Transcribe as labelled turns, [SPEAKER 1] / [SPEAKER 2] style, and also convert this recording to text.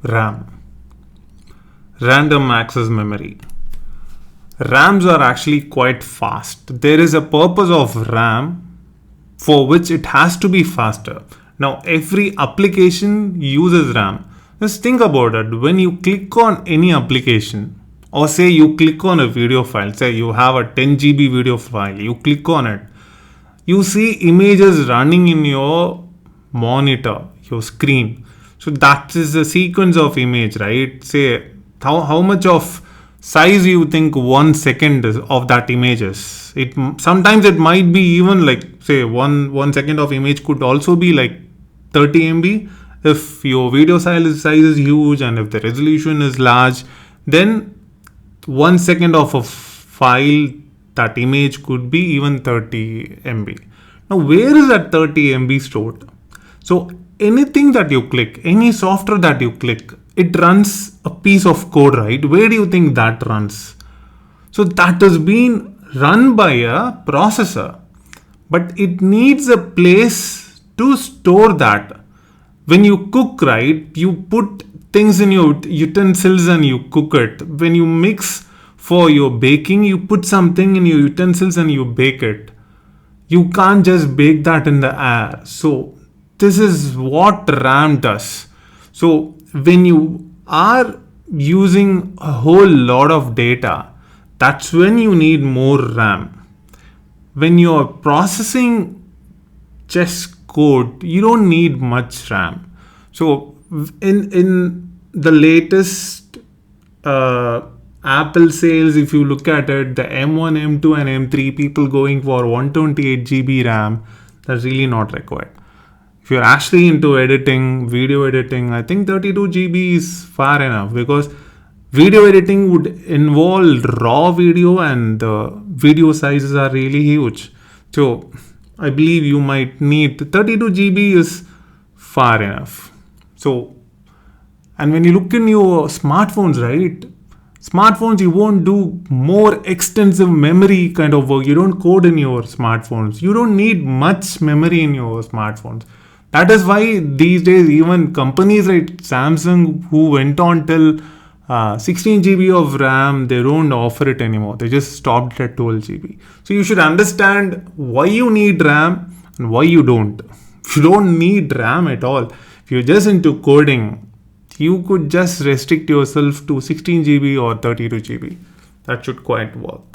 [SPEAKER 1] RAM, random access memory. RAMs are actually quite fast. There is a purpose of RAM for which it has to be faster. Now, every application uses RAM. Just think about it. When you click on any application, or say you click on a video file, say you have a 10 GB video file, you click on it, you see images running in your monitor, your screen. So that is a sequence of image, right? Say how much of size you think 1 second of that image is. Sometimes it might be even like, say, one second of image could also be like 30 MB. If your video size is huge and if the resolution is large, then 1 second of a file, that image could be even 30 MB. Now, where is that 30 MB stored? So anything that you click, any software that you click, it runs a piece of code, right? Where do you think that runs? So that has been run by a processor, but it needs a place to store that. When you cook, right, you put things in your utensils and you cook it. When you mix for your baking, you put something in your utensils and you bake it. You can't just bake that in the air. So this is what RAM does. So when you are using a whole lot of data, that's when you need more RAM. When you're processing just code, you don't need much RAM. So in the latest Apple sales, if you look at it, the M1, M2 and M3, people going for 128 GB RAM, that's really not required. If you're actually into editing, video editing, I think 32 GB is far enough, because video editing would involve raw video and the video sizes are really huge. So I believe you might need 32 GB is far enough. So, and when you look in your smartphones, right? Smartphones, you won't do more extensive memory kind of work. You don't code in your smartphones. You don't need much memory in your smartphones. That is why these days even companies like Samsung, who went on till 16 GB of RAM, they don't offer it anymore. They just stopped at 12 GB. So you should understand why you need RAM and why you don't. If you don't need RAM at all, if you're just into coding, you could just restrict yourself to 16 GB or 32 GB. That should quite work.